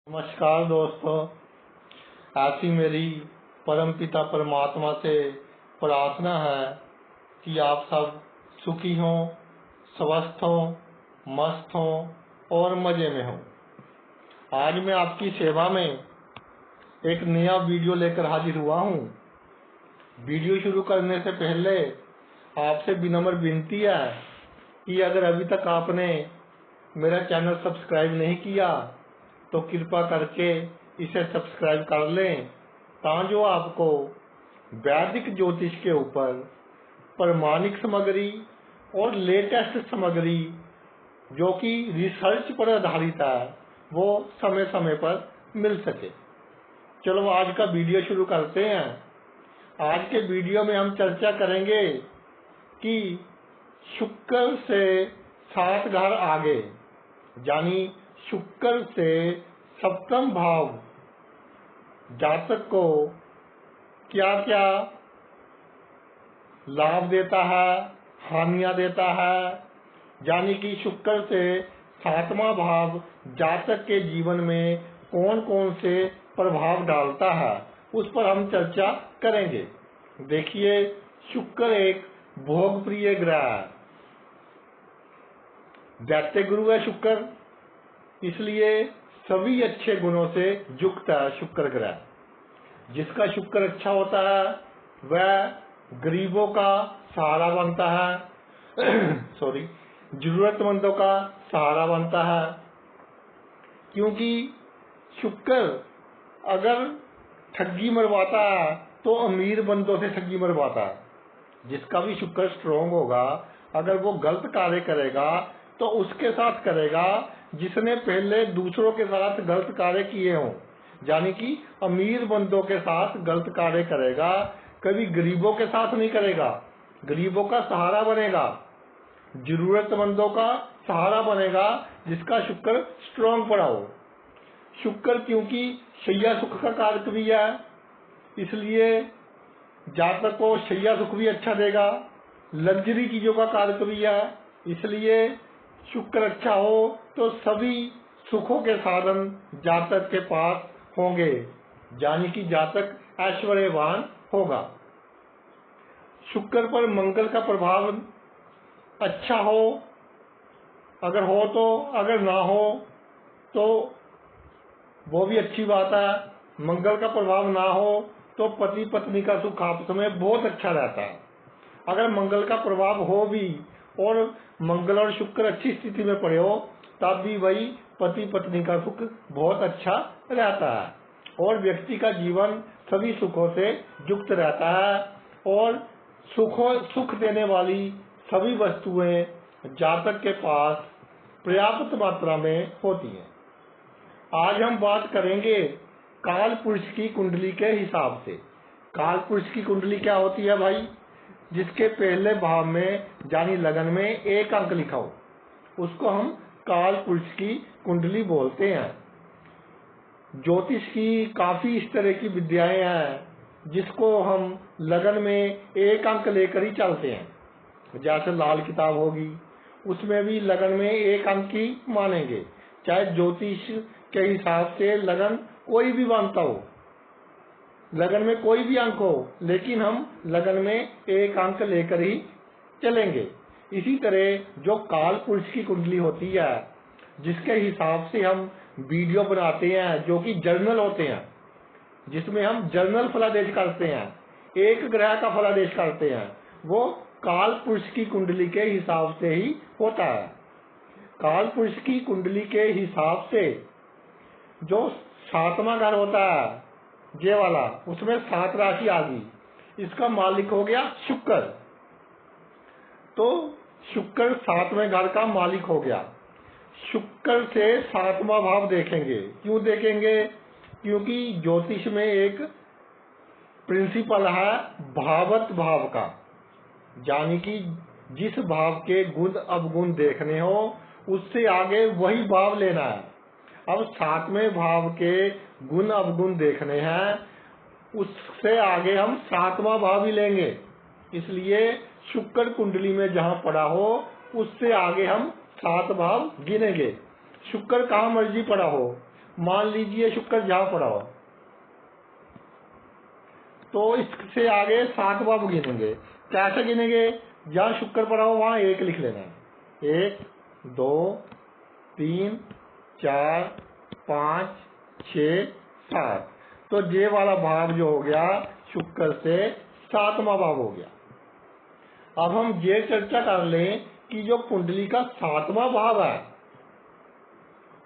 नमस्कार दोस्तों, ऐसी मेरी परमपिता परमात्मा से प्रार्थना है कि आप सब सुखी हों, स्वस्थ हों, मस्त हों और मज़े में हों। आज मैं आपकी सेवा में एक नया वीडियो लेकर हाजिर हुआ हूँ। वीडियो शुरू करने से पहले आपसे विनम्र विनती है कि अगर अभी तक आपने मेरा चैनल सब्सक्राइब नहीं किया तो कृपा करके इसे सब्सक्राइब कर लें, ताकि आपको वैदिक ज्योतिष के ऊपर प्रमाणिक सामग्री और लेटेस्ट सामग्री जो कि रिसर्च पर आधारित है वो समय समय पर मिल सके। चलो आज का वीडियो शुरू करते हैं। आज के वीडियो में हम चर्चा करेंगे कि शुक्र से 7 घर आगे, यानी शुक्र से सप्तम भाव जातक को क्या क्या लाभ देता है, हानियां देता है, यानी कि शुक्र से 7वां भाव जातक के जीवन में कौन कौन से प्रभाव डालता है, उस पर हम चर्चा करेंगे। देखिए, शुक्र एक भोगप्रिय ग्रह है, दैत्य गुरु है शुक्र, इसलिए सभी अच्छे गुणों से युक्त है शुक्र ग्रह। जिसका शुक्र अच्छा होता है वह गरीबों का सहारा बनता है जरूरतमंदों का सहारा बनता है। क्योंकि शुक्र अगर ठगी मरवाता है तो अमीर बंदों से ठगी मरवाता है। जिसका भी शुक्र स्ट्रोंग होगा, अगर वो गलत कार्य करेगा तो उसके साथ करेगा जिसने पहले दूसरों के साथ गलत कार्य किए हों, यानी कि अमीर बंदों के साथ गलत कार्य करेगा, कभी गरीबों के साथ नहीं करेगा। गरीबों का सहारा बनेगा, जरूरतमंदों का सहारा बनेगा जिसका शुक्र स्ट्रोंग पड़ा हो। शुक्र क्योंकि शैया सुख का कारक भी है, इसलिए जातक को शैया सुख भी अच्छा देगा। लग्जरी चीजों का कारक भी है, इसलिए शुक्र अच्छा हो तो सभी सुखों के साधन जातक के पास होंगे, यानी कि जातक ऐश्वर्यवान होगा। शुक्र पर मंगल का प्रभाव अच्छा हो, अगर हो तो, अगर ना हो तो वो भी अच्छी बात है। मंगल का प्रभाव ना हो तो पति पत्नी का सुख आपस में बहुत अच्छा रहता है। अगर मंगल का प्रभाव हो भी और मंगल और शुक्र अच्छी स्थिति में पड़े हो, तब भी वही पति पत्नी का सुख बहुत अच्छा रहता है और व्यक्ति का जीवन सभी सुखों से युक्त रहता है और सुख देने वाली सभी वस्तुएं जातक के पास पर्याप्त मात्रा में होती हैं। आज हम बात करेंगे काल पुरुष की कुंडली के हिसाब से। काल पुरुष की कुंडली क्या होती है भाई? जिसके पहले भाव में यानी लगन में 1 अंक लिखा हो, उसको हम काल पुरुष की कुंडली बोलते हैं। ज्योतिष की काफी इस तरह की विद्याएं हैं जिसको हम लगन में 1 अंक लेकर ही चलते हैं। जैसे लाल किताब होगी, उसमें भी लगन में 1 अंक ही मानेंगे, चाहे ज्योतिष के हिसाब से लगन कोई भी बनता हो, लगन में कोई भी अंक हो, लेकिन हम लगन में 1 अंक लेकर ही चलेंगे। इसी तरह जो काल पुरुष की कुंडली होती है, जिसके हिसाब से हम वीडियो बनाते हैं, जो कि जर्नल होते हैं, जिसमें हम जर्नल फलादेश करते हैं, एक ग्रह का फलादेश करते हैं, वो काल पुरुष की कुंडली के हिसाब से ही होता है। काल पुरुष की कुंडली के हिसाब से जो 7वां घर होता है, ये वाला, उसमें 7 राशि आ गई, इसका मालिक हो गया शुक्र। तो शुक्र 7वें घर का मालिक हो गया। शुक्र से 7वां भाव देखेंगे। क्यों देखेंगे? क्योंकि ज्योतिष में एक प्रिंसिपल है भावत भाव का, यानी कि जिस भाव के गुण अवगुण देखने हो उससे आगे वही भाव लेना है। अब 7वें भाव के गुण अवगुण देखने हैं, उससे आगे हम 7वां भाव ही लेंगे। इसलिए शुक्र कुंडली में जहां पड़ा हो उससे आगे हम 7 भाव गिनेंगे। शुक्र कहाँ मर्जी पड़ा हो, मान लीजिए शुक्र जहां पड़ा हो, तो इससे आगे 7 भाव गिनेंगे। कैसे गिनेंगे? जहां शुक्र पड़ा हो वहां 1 लिख लेना है। 1 2 3 4 5 6 7। तो ये वाला भाव जो हो गया शुक्र से 7वां भाव हो गया। अब हम ये चर्चा कर लें कि जो कुंडली का 7वां भाव है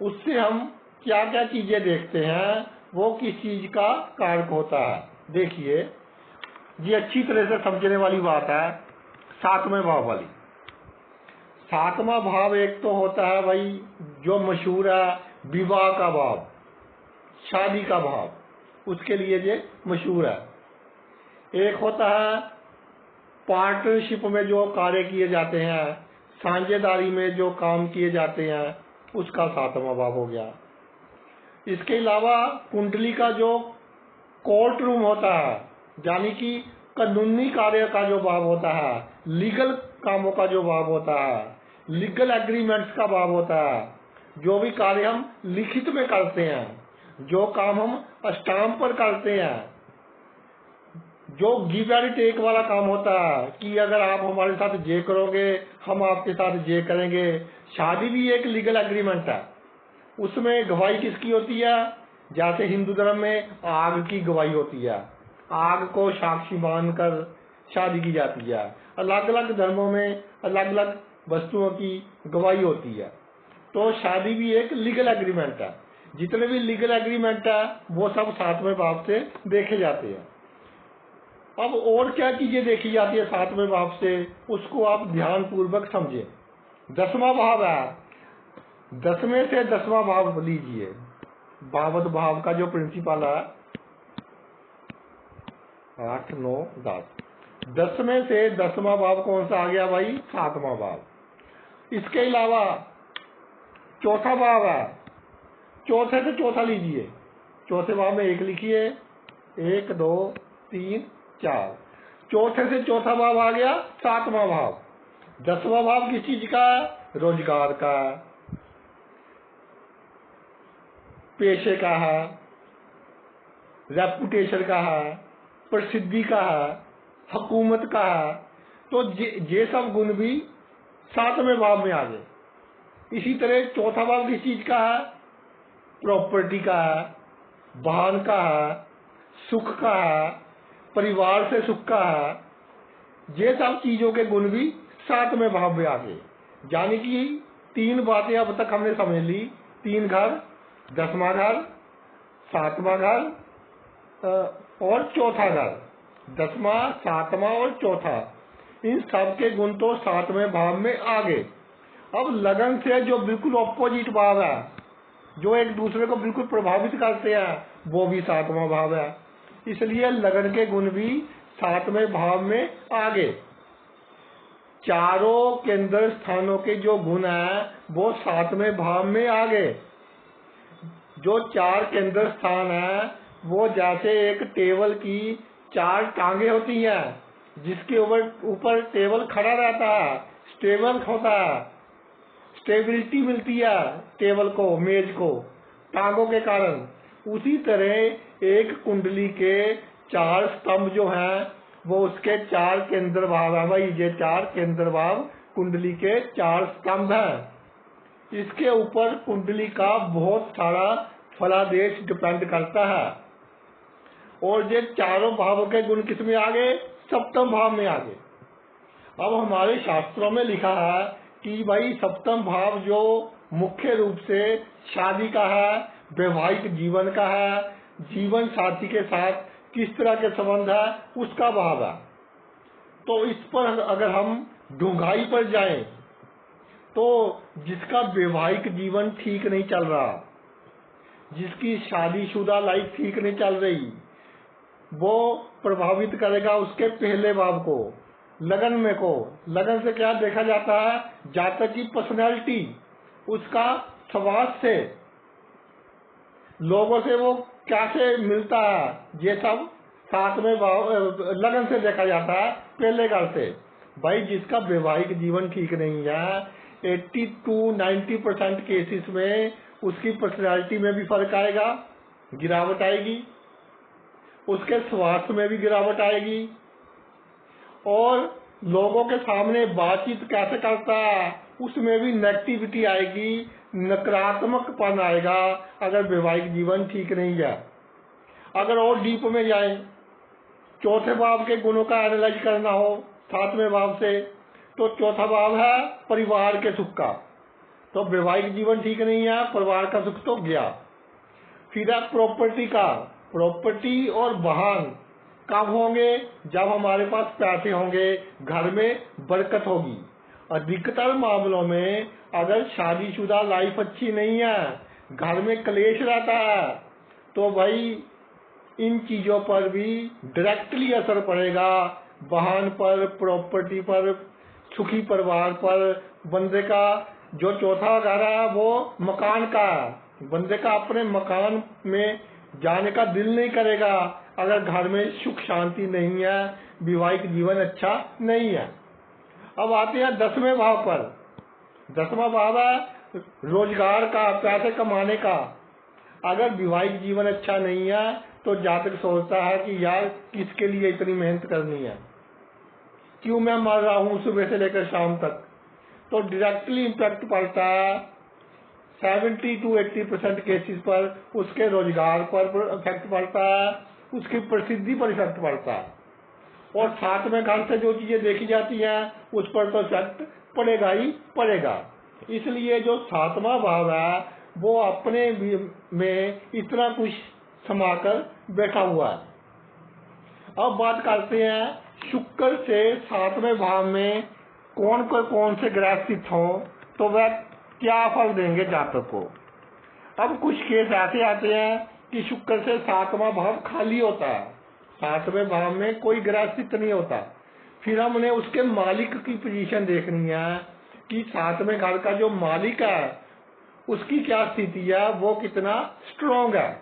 उससे हम क्या क्या चीजें देखते हैं, वो किस चीज का कारक होता है। देखिए, ये अच्छी तरह से समझने वाली बात है। 7वें भाव वाली, 7वां भाव एक तो होता है भाई जो मशहूर है विवाह का भाव, शादी का भाव, उसके लिए ये मशहूर है। एक होता है पार्टनरशिप में जो कार्य किए जाते हैं, साझेदारी में जो काम किए जाते हैं, उसका 7वां भाव हो गया। इसके अलावा कुंडली का जो कोर्ट रूम होता है, यानी कि कानूनी कार्य का जो भाव होता है, लीगल कामों का जो भाव होता है, लीगल एग्रीमेंट्स का भाव होता है, जो भी कार्य हम लिखित में करते हैं, जो काम हम स्टाम्प पर करते हैं, जो गिव एंड टेक वाला काम होता है कि अगर आप हमारे साथ ये करोगे हम आपके साथ ये करेंगे। शादी भी एक लीगल एग्रीमेंट है। उसमें गवाही किसकी होती है? जैसे हिंदू धर्म में आग की गवाही होती है, आग को साक्षी मानकर शादी की जाती है। अलग अलग धर्मों में अलग अलग वस्तुओं की गवाही होती है। तो शादी भी एक लीगल एग्रीमेंट है। जितने भी लीगल एग्रीमेंट है वो सब 7वें भाव से देखे जाते हैं। अब और क्या चीजें देखी जाती है 7वें भाव से, उसको आप ध्यान पूर्वक समझें। 10वां भाव है, 10वें से 10वां भाव लीजिए। भावत भाव का जो प्रिंसिपल है 8 9 10, 10वें से 10वां भाव कौन सा आ गया भाई? 7वां भाव। इसके अलावा चौथा भाव है, चौथे से चौथा लीजिए। चौथे भाव में 1 लिखिए, 1 2 3 4। चौथे से चौथा भाव आ गया 7वां भाव। 10वां भाव किस चीज का? रोजगार का, पेशे का है, रेपुटेशन का है, प्रसिद्धि का है, हुकूमत का है। तो ये सब गुण भी 7वें भाव में आ गए। इसी तरह चौथा भाव किस चीज का है? प्रॉपर्टी का है, वाहन का है, सुख का है, परिवार से सुख का है। ये सब चीजों के गुण भी 7वें भाव में आ गए। यानी कि 3 बातें अब तक हमने समझ ली। 3 घर, 10वां घर, 7वां घर और चौथा घर। 10वां, 7वां और चौथा, इन सब के गुण तो 7वें भाव में आ गए। अब लगन से जो बिल्कुल ऑपोजिट भाव है, जो एक दूसरे को बिल्कुल प्रभावित करते हैं, वो भी 7वां भाव है। इसलिए लगन के गुण भी 7वें भाव में आ गए। चारों केंद्र स्थानों के जो गुण है वो 7वें भाव में आ गए। जो 4 केंद्र स्थान है वो जैसे एक टेबल की 4 टांगे होती हैं, जिसके ऊपर टेबल खड़ा रहता है, स्टेबल होता है, स्टेबिलिटी मिलती है टेबल को, मेज को, टांगों के कारण। उसी तरह एक कुंडली के 4 स्तंभ जो हैं वो उसके 4 केंद्र भाव है। भाई ये 4 केंद्र भाव कुंडली के 4 स्तंभ हैं। इसके ऊपर कुंडली का बहुत सारा फलादेश डिपेंड करता है। और ये चारों भावों के गुण किस में आ गए? 7वें भाव में आ गए। अब हमारे शास्त्रों में लिखा है कि भाई 7वां भाव जो मुख्य रूप से शादी का है, वैवाहिक जीवन का है, जीवन साथी के साथ किस तरह के संबंध है, उसका भाव है। तो इस पर अगर हम डूंघाई पर जाएं तो जिसका वैवाहिक जीवन ठीक नहीं चल रहा, जिसकी शादीशुदा लाइफ ठीक नहीं चल रही, वो प्रभावित करेगा उसके पहले भाव को, लगन में को। लगन से क्या देखा जाता है? जातक की पर्सनैलिटी, उसका स्वास्थ्य, लोगों से वो कैसे मिलता है, ये सब 7वें भाव लगन से देखा जाता है, पहले घर से। भाई जिसका वैवाहिक जीवन ठीक नहीं है, 80 to 90% केसेस में उसकी पर्सनैलिटी में भी फर्क आएगा, गिरावट आएगी, उसके स्वास्थ्य में भी गिरावट आएगी, और लोगों के सामने बातचीत कैसे करता है उसमें भी नेगेटिविटी आएगी, नकारात्मकपन आएगा अगर वैवाहिक जीवन ठीक नहीं है। अगर और डीप में जाए, चौथे भाव के गुणों का एनालाइज करना हो 7वें भाव से, तो चौथा भाव है परिवार के सुख का। तो वैवाहिक जीवन ठीक नहीं है, परिवार का सुख तो गया। फिर है प्रॉपर्टी का। प्रॉपर्टी और वाहन कब होंगे? जब हमारे पास पैसे होंगे, घर में बरकत होगी। अधिकतर मामलों में अगर शादीशुदा लाइफ अच्छी नहीं है, घर में क्लेश रहता है, तो भाई इन चीजों पर भी डायरेक्टली असर पड़ेगा। वाहन पर, प्रॉपर्टी पर, सुखी परिवार पर। बंदे का जो चौथा घर है वो मकान का है। बंदे का अपने मकान में जाने का दिल नहीं करेगा अगर घर में सुख शांति नहीं है, वैवाहिक जीवन अच्छा नहीं है। अब आते हैं 10वें भाव पर। 10वां भाव है रोजगार का, पैसे कमाने का। अगर वैवाहिक जीवन अच्छा नहीं है तो जातक सोचता है कि यार किसके लिए इतनी मेहनत करनी है, क्यों मैं मर रहा हूं सुबह से लेकर शाम तक। तो डायरेक्टली इम्पैक्ट पड़ता है 70 to 80% केसेस पर, उसके रोजगार पर इफेक्ट पड़ता है, उसकी प्रसिद्धि पर इफेक्ट पड़ता है, और 7वें घर से जो चीजें देखी जाती हैं उस पर तो इफेक्ट पड़ेगा ही पड़ेगा। इसलिए जो 7वां भाव है वो अपने में इतना कुछ समाकर बैठा हुआ है। अब बात करते हैं शुक्र से 7वें भाव में कौन से ग्रह स्थित हो तो वह क्या फल देंगे जातक को। अब कुछ केस ऐसे आते हैं कि शुक्र से 7वां भाव खाली होता है, 7वें भाव में कोई ग्रह स्थित नहीं होता। फिर हमने उसके मालिक की पोजीशन देखनी है कि 7वें घर का जो मालिक है उसकी क्या स्थिति है, वो कितना स्ट्रॉन्ग है।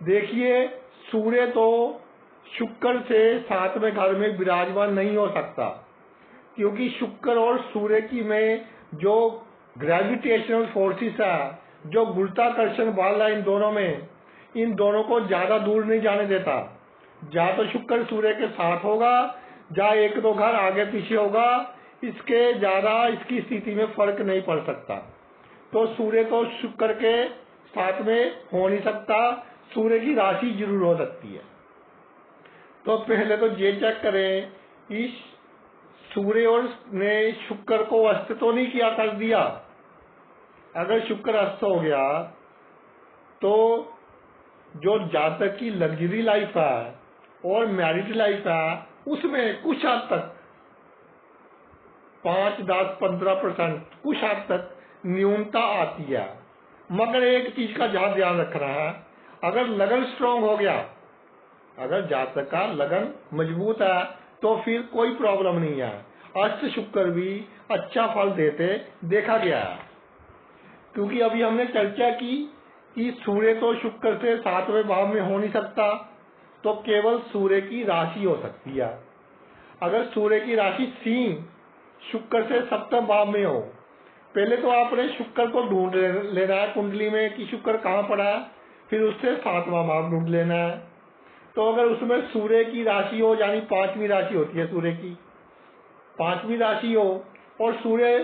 देखिए, सूर्य तो शुक्र से 7वें घर में विराजमान नहीं हो सकता, क्योंकि शुक्र और सूर्य की में जो ग्रेविटेशनल फोर्सेस है, जो गुरुत्वाकर्षण बल है इन दोनों को ज्यादा दूर नहीं जाने देता। या तो शुक्र सूर्य के साथ होगा, या 1-2 घर आगे पीछे होगा, इसके ज्यादा इसकी स्थिति में फर्क नहीं पड़ सकता। तो सूर्य तो शुक्र के साथ में हो नहीं सकता, सूर्य की राशि जरूर हो सकती है। तो पहले तो ये चेक करें इस सूर्य और ने शुक्र को अस्त तो नहीं किया कर दिया। अगर शुक्र अस्त हो गया तो जो जातक की लग्जरी लाइफ है और मैरिड लाइफ है उसमें कुछ हद तक 5, 10, 15% कुछ हद तक न्यूनता आती है। मगर एक चीज का जहां ध्यान रखना है, अगर लगन स्ट्रांग हो गया, अगर जातक का लगन मजबूत है तो फिर कोई प्रॉब्लम नहीं है। अष्ट शुक्र भी अच्छा फल देते देखा गया है। क्योंकि अभी हमने चर्चा की कि सूर्य तो शुक्र से 7वें भाव में हो नहीं सकता, तो केवल सूर्य की राशि हो सकती है। अगर सूर्य की राशि सिंह शुक्र से 7वें भाव में हो, पहले तो आपने शुक्र को ढूंढ लेना है कुंडली में कि शुक्र कहाँ पड़ा है, फिर उससे 7वां भाव ढूंढ लेना है। तो अगर उसमें सूर्य की राशि हो, यानी 5वीं राशि होती है सूर्य की, 5वीं राशि हो और सूर्य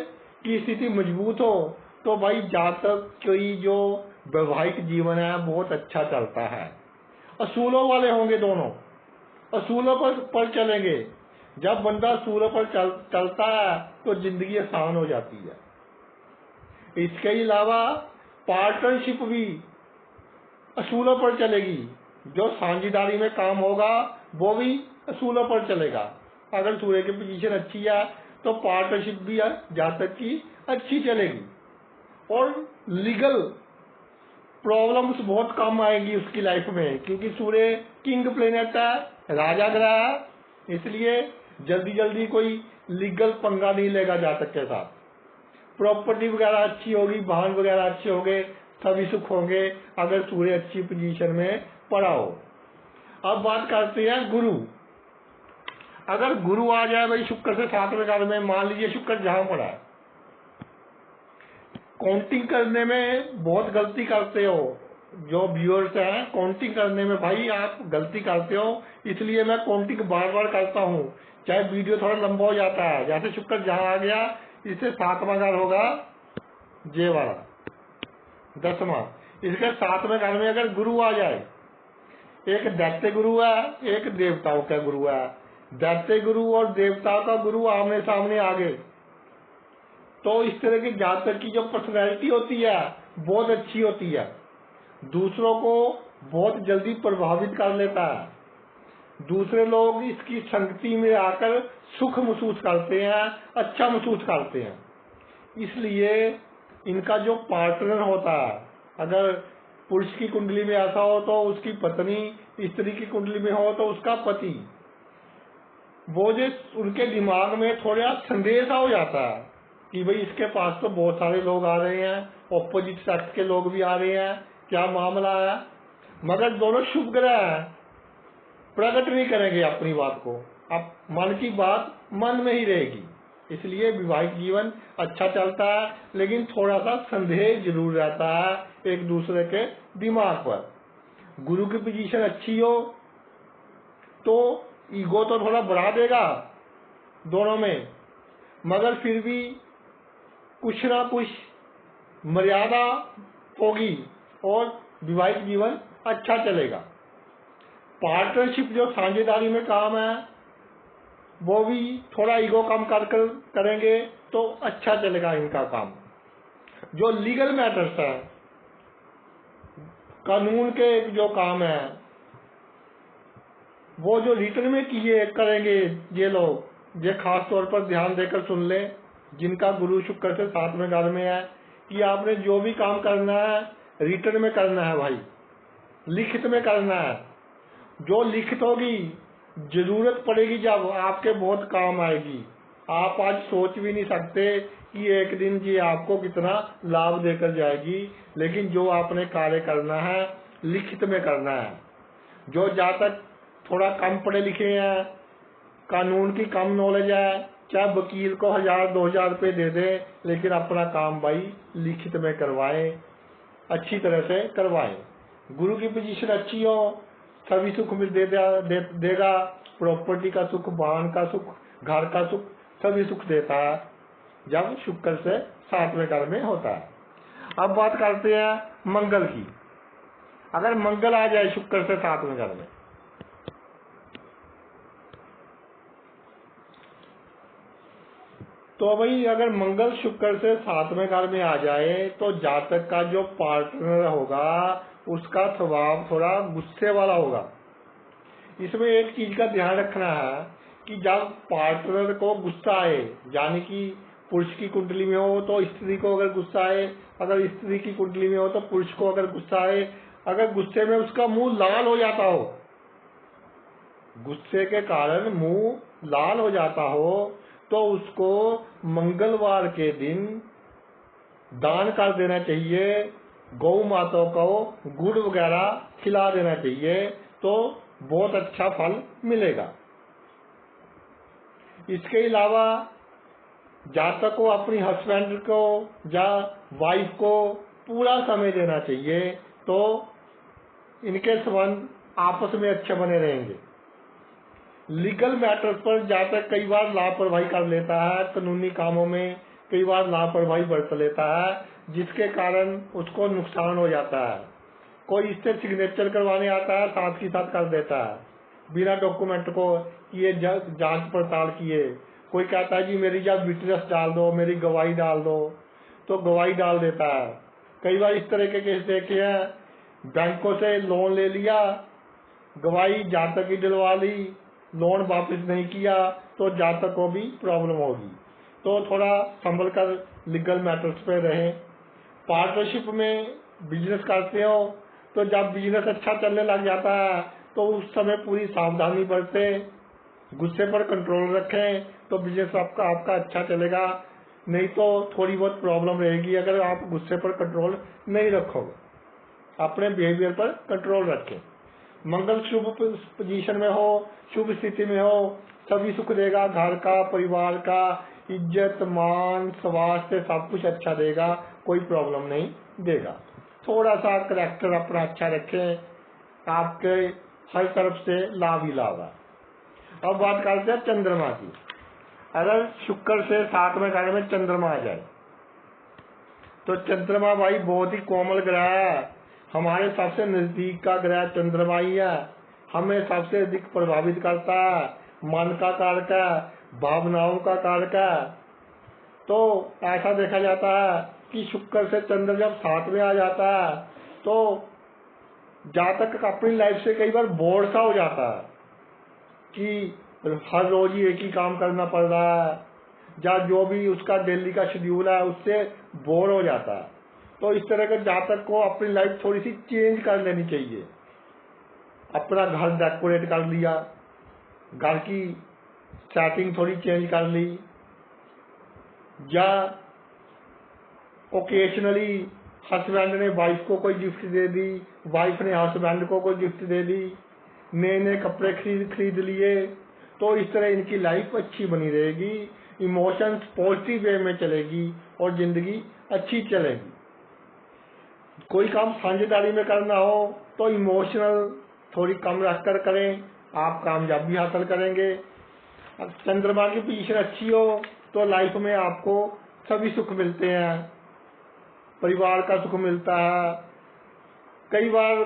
की स्थिति मजबूत हो, तो भाई जातक की जो वैवाहिक जीवन है बहुत अच्छा चलता है। असूलों वाले होंगे दोनों, असूलों पर चलेंगे। जब बंदा असूलों पर चलता है तो जिंदगी आसान हो जाती है। इसके अलावा पार्टनरशिप भी असूलों पर चलेगी। जो साझेदारी में काम होगा वो भी असूलों पर चलेगा। अगर सूर्य की पोजीशन अच्छी है तो पार्टनरशिप भी जातक की अच्छी चलेगी, और लीगल प्रॉब्लम्स बहुत कम आएगी उसकी लाइफ में, क्योंकि सूर्य किंग प्लेनेट है, राजा ग्रह है। इसलिए जल्दी जल्दी कोई लीगल पंगा नहीं लेगा जातक के साथ। प्रॉपर्टी वगैरह अच्छी होगी, वाहन वगैरह अच्छे होंगे, सभी सुख होंगे अगर सूर्य अच्छी पोजीशन में पड़ा हो। अब बात करते हैं गुरु। अगर गुरु आ जाए भाई शुक्र से 7वें घर में, मान लीजिए शुक्र जहां पड़ा है, काउंटिंग करने में बहुत गलती करते हो, जो व्यूअर्स हैं काउंटिंग करने में भाई आप गलती करते हो, इसलिए मैं काउंटिंग बार बार करता हूँ, चाहे वीडियो थोड़ा लंबा हो जाता है। जैसे शुक्र जहाँ आ गया, इससे 7वां घर होगा जे वाला, 10वां। इसके 7वें घर में अगर गुरु आ जाए, एक दैत्य गुरु है, एक देवताओं का गुरु है, दैत्य गुरु और देवताओं का गुरु आमने सामने आ गए, तो इस तरह की जातक की जो पर्सनैलिटी होती है बहुत अच्छी होती है, दूसरों को बहुत जल्दी प्रभावित कर लेता है, दूसरे लोग इसकी संगति में आकर सुख महसूस करते हैं, अच्छा महसूस करते हैं। इसलिए इनका जो पार्टनर होता है, अगर पुरुष की कुंडली में ऐसा हो तो उसकी पत्नी, स्त्री की कुंडली में हो तो उसका पति, वो जो उनके दिमाग में थोड़ा संदेह हो जाता है कि भाई इसके पास तो बहुत सारे लोग आ रहे हैं, ऑपोजिट सेक्स के लोग भी आ रहे हैं, क्या मामला है। मगर दोनों शुभ ग्रह हैं, प्रकट नहीं करेंगे अपनी बात को, अब मन की बात मन में ही रहेगी। इसलिए वैवाहिक जीवन अच्छा चलता है, लेकिन थोड़ा सा संदेह जरूर रहता है एक दूसरे के दिमाग पर। गुरु की पोजीशन अच्छी हो तो ईगो तो थोड़ा बढ़ा देगा दोनों में, मगर फिर भी कुछ ना कुछ मर्यादा होगी और वैवाहिक जीवन अच्छा चलेगा। पार्टनरशिप जो साझेदारी में काम है वो भी थोड़ा ईगो कम कर करेंगे तो अच्छा चलेगा इनका काम। जो लीगल मैटर्स है, कानून के जो काम है, वो जो रिटर्न में किए करेंगे ये लोग, ये खास तौर पर ध्यान देकर सुन ले जिनका गुरु शुक्र से 7वें घर में है, कि आपने जो भी काम करना है रिटर्न में करना है भाई, लिखित में करना है। जो लिखित होगी जरूरत पड़ेगी जब आपके बहुत काम आएगी। आप आज सोच भी नहीं सकते कि एक दिन जी आपको कितना लाभ देकर जाएगी, लेकिन जो आपने कार्य करना है लिखित में करना है। जो जातक थोड़ा कम पढ़े लिखे हैं, कानून की कम नॉलेज है, चाहे वकील को 1000-2000 रुपये दे दे, लेकिन अपना काम भाई लिखित में करवाएं, अच्छी तरह से करवाएं। गुरु की पोजीशन अच्छी हो सभी सुख मिल देगा, प्रॉपर्टी का सुख, वाहन का सुख, घर का सुख, सभी सुख देता है जब शुक्र से 7वें घर में होता है। अब बात करते हैं मंगल की। अगर मंगल आ जाए शुक्र से 7वें घर में, तो भाई अगर मंगल शुक्र से 7वें घर में आ जाए तो जातक का जो पार्टनर होगा उसका स्वभाव थोड़ा गुस्से वाला होगा। इसमें एक चीज का ध्यान रखना है कि जब पार्टनर को गुस्सा आए, यानी कि पुरुष की कुंडली में हो तो स्त्री को अगर गुस्सा आए, अगर स्त्री की कुंडली में हो तो पुरुष को अगर गुस्सा आए, अगर गुस्से में उसका मुंह लाल हो जाता हो, गुस्से के कारण मुंह लाल हो जाता हो, तो उसको मंगलवार के दिन दान कर देना चाहिए, गौ माता को गुड़ वगैरह खिला देना चाहिए, तो बहुत अच्छा फल मिलेगा। इसके अलावा जातक को अपनी हस्बैंड को या वाइफ को पूरा समय देना चाहिए, तो इनके संबंध आपस में अच्छे बने रहेंगे। लीगल मैटर्स पर जातक कई बार लापरवाही कर लेता है, कानूनी कामों में कई बार लापरवाही बरत लेता है, जिसके कारण उसको नुकसान हो जाता है। कोई इससे सिग्नेचर करवाने आता है, साथ ही साथ कर देता है बिना डॉक्यूमेंट को ये जांच पड़ताल किए। कोई कहता है जी मेरी जब विटनेस डाल दो, मेरी गवाही डाल दो, तो गवाही डाल देता है। कई बार इस तरह के केस देखे हैं, बैंकों से लोन ले लिया, गवाही जातक की डलवा ली, लोन वापस नहीं किया, तो जातक को भी प्रॉब्लम होगी। तो थोड़ा संभल कर लीगल मैटर्स पे रहें। पार्टनरशिप में बिजनेस करते हो तो जब बिजनेस अच्छा चलने लग जाता है तो उस समय पूरी सावधानी बरतें, गुस्से पर कंट्रोल रखें, तो बिजनेस आपका अच्छा चलेगा। नहीं तो थोड़ी बहुत प्रॉब्लम रहेगी अगर आप गुस्से पर कंट्रोल नहीं रखोगे। अपने बिहेवियर पर कंट्रोल रखें। मंगल शुभ पोजीशन में हो, शुभ स्थिति में हो, सभी सुख देगा, घर का, परिवार का, इज्जत मान स्वास्थ्य सब कुछ अच्छा देगा, कोई प्रॉब्लम नहीं देगा। थोड़ा सा करैक्टर अपना अच्छा रखें, आपके हर तरफ से लाभ ही लाभ है। अब बात करते हैं चंद्रमा की। अगर शुक्र से 7वें घर में चंद्रमा आ जाए तो चंद्रमा भाई बहुत ही कोमल ग्रह है, हमारे सबसे नजदीक का ग्रह चंद्रमा ही है, हमें सबसे अधिक प्रभावित करता है, मन का कारक है, भावनाओं का कारक है। तो ऐसा देखा जाता है कि शुक्र से चंद्र जब 7 में आ जाता है तो जातक अपनी लाइफ से कई बार बोर सा हो जाता है कि हर रोज ही एक ही काम करना पड़ रहा है, या जो भी उसका डेली का शेड्यूल है उससे बोर हो जाता है। तो इस तरह के जातक को अपनी लाइफ थोड़ी सी चेंज कर लेनी चाहिए। अपना घर डेकोरेट कर लिया, घर की सेटिंग थोड़ी चेंज कर ली, या ओकेजनली हस्बैंड ने वाइफ को कोई गिफ्ट दे दी, वाइफ ने हस्बैंड को कोई गिफ्ट दे दी, नए नए कपड़े खरीद लिए। तो इस तरह इनकी लाइफ अच्छी बनी रहेगी, इमोशंस पॉजिटिव वे में चलेगी और जिंदगी अच्छी चलेगी। कोई काम साझेदारी में करना हो तो इमोशनल थोड़ी कम रखकर करें, आप कामयाबी हासिल करेंगे। चंद्रमा की पोजीशन अच्छी हो तो लाइफ में आपको सभी सुख मिलते हैं, परिवार का सुख मिलता है। कई बार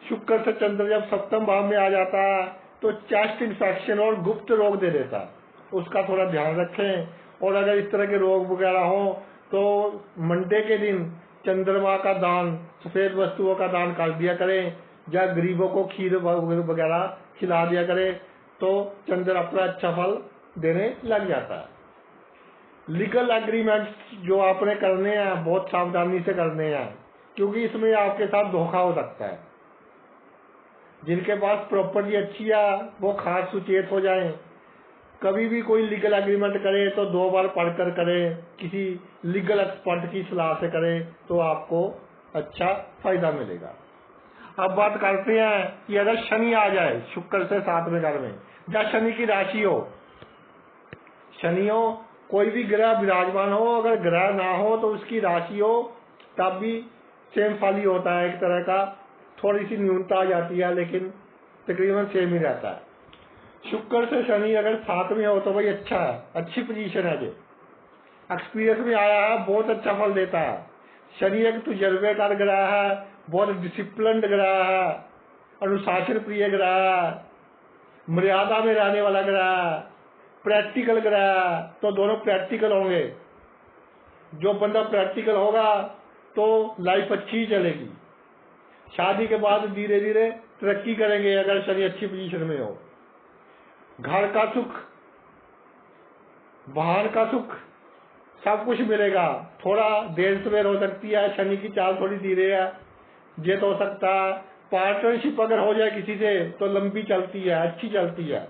शुक्र से चंद्र जब 7वें भाव में आ जाता है तो चेस्ट इन्फेक्शन और गुप्त रोग दे देता है, उसका थोड़ा ध्यान रखें। और अगर इस तरह के रोग वगैरह हो तो मंडे के दिन चंद्रमा का दान, सफेद वस्तुओं का दान कर दिया करें, या गरीबों को खीर वगैरह खिला दिया करें, तो चंद्र अपना अच्छा फल देने लग जाता है। लीगल एग्रीमेंट्स जो आपने करने हैं बहुत सावधानी से करने हैं, क्योंकि इसमें आपके साथ धोखा हो सकता है। जिनके पास प्रॉपर्टी अच्छी है वो खास सुचेत हो जाएं, कभी भी कोई लीगल एग्रीमेंट करे तो 2 बार पढ़कर करें, किसी लीगल एक्सपर्ट की सलाह से करें तो आपको अच्छा फायदा मिलेगा। अब बात करते हैं कि अगर शनि आ जाए शुक्र से 7वें घर में, या शनि की राशि हो, शनि हो, कोई भी ग्रह विराजमान हो, अगर ग्रह ना हो तो उसकी राशि हो, तब भी सेम फल ही होता है। एक तरह का थोड़ी सी न्यूनता आ जाती है, लेकिन तकरीबन सेम ही रहता है। शुक्र से शनि अगर 7 में हो तो भाई अच्छा है, अच्छी पोजीशन है। जो एक्सपीरियंस में आया है बहुत अच्छा फल देता है। शनि एक तजुर्बेकार ग्रह है, बहुत डिसिप्लिन्ड ग्रह है, अनुशासन प्रिय ग्रह है, मर्यादा में रहने वाला ग्रह है, प्रैक्टिकल ग्रह है। तो दोनों प्रैक्टिकल होंगे, जो बंदा प्रैक्टिकल होगा तो लाइफ अच्छी ही चलेगी। शादी के बाद धीरे धीरे तरक्की करेंगे अगर शनि अच्छी पोजीशन में हो। घर का सुख, वाहन का सुख, सब कुछ मिलेगा। थोड़ा देर सवेर हो सकती है, शनि की चाल थोड़ी धीरे है, ये तो हो सकता है। पार्टनरशिप अगर हो जाए किसी से तो लंबी चलती है, अच्छी चलती है।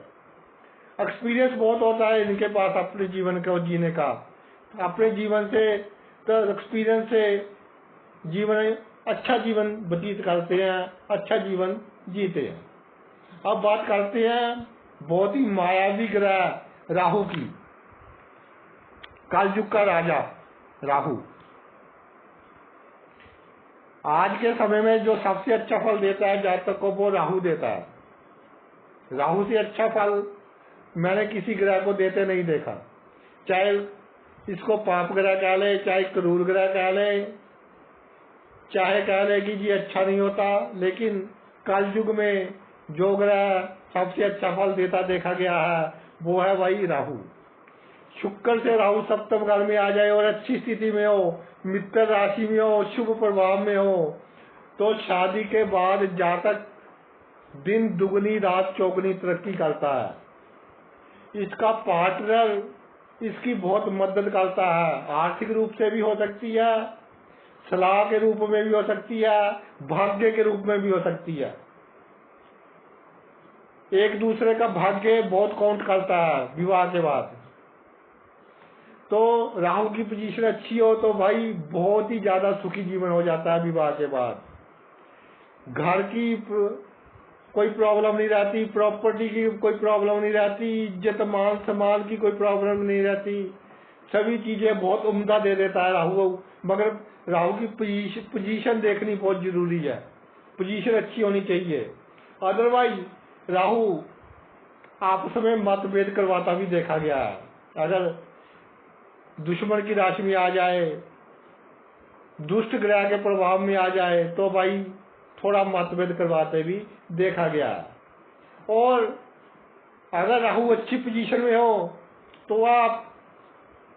एक्सपीरियंस बहुत होता है इनके पास अपने जीवन को जीने का, अपने जीवन से तो एक्सपीरियंस से जीवन अच्छा जीवन व्यतीत करते हैं, अच्छा जीवन जीते हैं। अब बात करते हैं बहुत ही मायावी ग्रह राहु की, कलयुग का राजा राहु। आज के समय में जो सबसे अच्छा फल देता है जातक को, वो राहु देता है। राहु से अच्छा फल मैंने किसी ग्रह को देते नहीं देखा, चाहे इसको पाप ग्रह कह ले, चाहे क्रूर ग्रह कह ले, चाहे कह ले कि जी अच्छा नहीं होता, लेकिन कलयुग में जो ग्रह सबसे अच्छा फल देता देखा गया है वो है भाई राहु। शुक्र से राहु 7वें घर में आ जाए और अच्छी स्थिति में हो, मित्र राशि में हो, शुभ प्रभाव में हो, तो शादी के बाद जातक दिन दुगनी रात चौगुनी तरक्की करता है। इसका पार्टनर इसकी बहुत मदद करता है, आर्थिक रूप से भी हो सकती है, सलाह के रूप में भी हो सकती है, भाग्य के रूप में भी हो सकती है। एक दूसरे का भाग्य बहुत काउंट करता है विवाह के बाद। तो राहु की पोजीशन अच्छी हो तो भाई बहुत ही ज्यादा सुखी जीवन हो जाता है विवाह के बाद। घर की कोई प्रॉब्लम नहीं रहती, प्रॉपर्टी की कोई प्रॉब्लम नहीं रहती, इज्जत मान सम्मान की कोई प्रॉब्लम नहीं रहती, सभी चीजें बहुत उम्दा दे देता है राहु। मगर राहु की पोजीशन देखनी बहुत जरूरी है, पोजीशन अच्छी होनी चाहिए। अदरवाइज राहु आपस में मतभेद करवाता भी देखा गया है। अगर दुश्मन की राशि में आ जाए, दुष्ट ग्रह के प्रभाव में आ जाए तो भाई थोड़ा मतभेद करवाते भी देखा गया है। और अगर राहु अच्छी पोजीशन में हो तो आप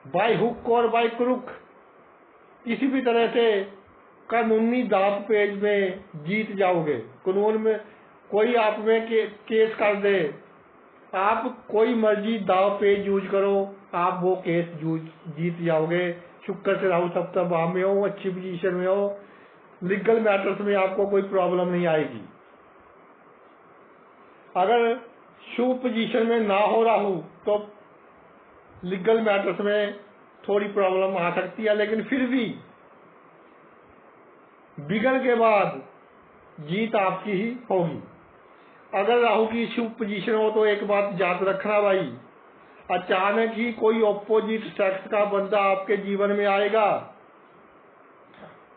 बाय हुक और बाय क्रुक किसी भी तरह से कानूनी दांव पेच में जीत जाओगे। कानून में कोई आप में केस कर दे, आप कोई मर्जी दांव पेच यूज करो, आप वो केस जीत जाओगे। शुक्र से राहु सप्तम भाव में हो, अच्छी पोजीशन में हो, लीगल मैटर्स में आपको कोई प्रॉब्लम नहीं आएगी। अगर शुभ पोजीशन में ना हो राहु तो लीगल मैटर्स में थोड़ी प्रॉब्लम आ सकती है, लेकिन फिर भी बिगड़ के बाद जीत आपकी ही होगी। अगर राहु की शुभ पोजीशन हो तो एक बात याद रखना भाई, अचानक ही कोई ऑपोजिट सेक्स का बंदा आपके जीवन में आएगा।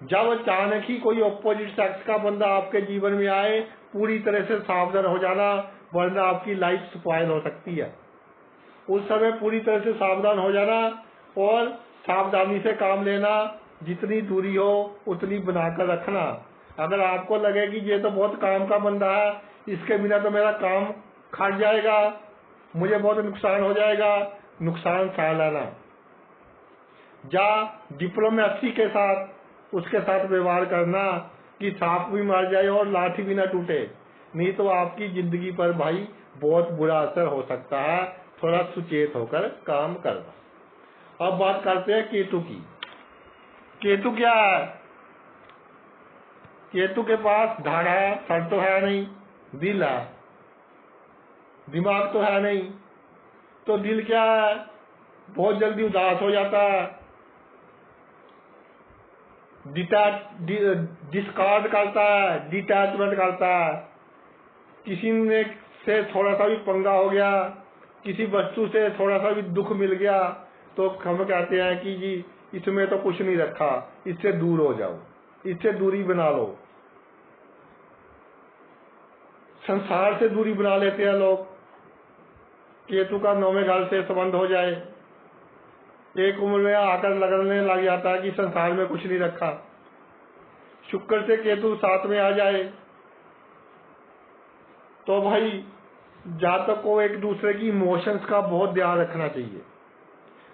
जब अचानक ही कोई ऑपोजिट सेक्स का बंदा आपके जीवन में आए, पूरी तरह से सावधान हो जाना, वरना आपकी लाइफ स्पॉइल हो सकती है। उस समय पूरी तरह से सावधान हो जाना और सावधानी से काम लेना, जितनी दूरी हो उतनी बनाकर रखना। अगर आपको लगे कि ये तो बहुत काम का बंदा है, इसके बिना तो मेरा काम खट जाएगा, मुझे बहुत नुकसान हो जाएगा, नुकसान सह लेना। जा डिप्लोमेसी के साथ उसके साथ व्यवहार करना कि सांप भी मर जाए और लाठी भी ना टूटे, नहीं तो आपकी जिंदगी पर भाई बहुत बुरा असर हो सकता है। थोड़ा सुचेत होकर काम करना। अब बात करते हैं केतु की। केतु क्या है? केतु के पास धड़ है, सर तो है नहीं, दिल है, दिमाग तो है नहीं। तो दिल क्या है? बहुत जल्दी उदास हो जाता है, डिस्कार्ड करता है, डिटैचमेंट करता है। किसी ने से थोड़ा सा भी पंगा हो गया, किसी वस्तु से थोड़ा सा भी दुख मिल गया तो हम कहते हैं कि जी इसमें तो कुछ नहीं रखा, इससे दूर हो जाओ, इससे दूरी बना लो। संसार से दूरी बना लेते हैं लोग। केतु का 9वें घर से संबंध हो जाए, एक उम्र में आकर लगने लग जाता है कि संसार में कुछ नहीं रखा। शुक्र से केतु 7 में आ जाए तो भाई जातक को एक दूसरे की इमोशंस का बहुत ध्यान रखना चाहिए।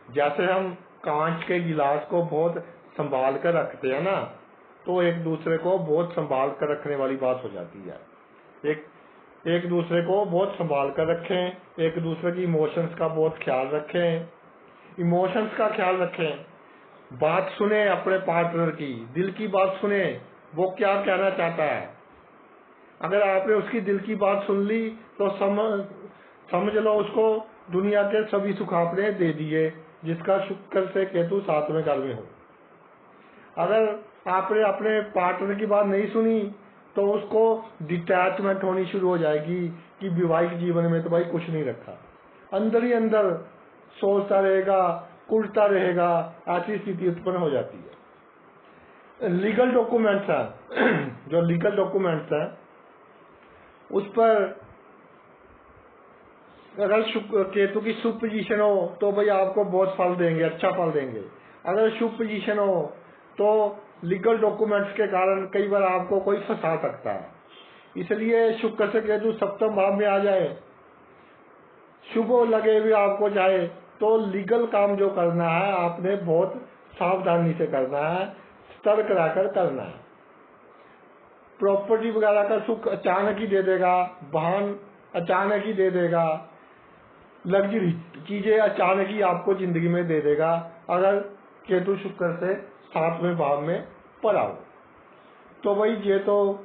जैसे हम कांच के गिलास को बहुत संभाल कर रखते हैं ना, तो एक दूसरे को बहुत संभाल कर रखने वाली बात हो जाती है। एक दूसरे को बहुत संभाल कर रखें, एक दूसरे की इमोशंस का बहुत ख्याल रखें, इमोशंस का ख्याल रखें। बात सुने अपने पार्टनर की, दिल की बात सुने, वो क्या कहना चाहता है। अगर आपने उसकी दिल की बात सुन ली तो समझ लो उसको दुनिया के सभी सुख आपने दे दिए, जिसका शुक्र से केतु 7वें घर में हो। अगर आपने अपने पार्टनर की बात नहीं सुनी तो उसको डिटैचमेंट होनी शुरू हो जाएगी कि वैवाहिक जीवन में तो भाई कुछ नहीं रखा, अंदर ही अंदर सोचता रहेगा, कुड़ता रहेगा, ऐसी स्थिति उत्पन्न हो जाती है। लीगल डॉक्यूमेंट्स हैं, जो लीगल डॉक्यूमेंट्स हैं उस पर अगर केतु की शुभ पोजीशन हो तो भाई आपको बहुत फल देंगे, अच्छा फल देंगे। अगर शुभ पोजीशन हो तो लीगल डॉक्यूमेंट्स के कारण कई बार आपको कोई फंसा सकता है। इसलिए शुक्र से केतु 7वें भाव में आ जाए, शुभ लगे भी आपको चाहे, तो लीगल काम जो करना है आपने बहुत सावधानी से करना है, सतर्क रहकर करना है। प्रॉपर्टी वगैरह का सुख अचानक ही दे देगा, वाहन अचानक ही दे देगा, लग्जरी चीजें अचानक ही आपको जिंदगी में दे देगा अगर केतु शुक्र से 7वें भाव में पड़ा हो। तो भाई ये तो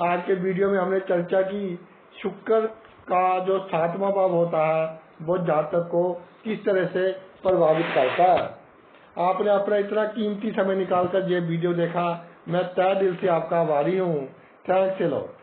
आज के वीडियो में हमने चर्चा की, शुक्र का जो 7वां भाव होता है वो जातक को किस तरह से प्रभावित करता है। आपने अपना इतना कीमती समय निकालकर ये वीडियो देखा, मैं तहे दिल से आपका आभारी हूँ। Thanks a lot.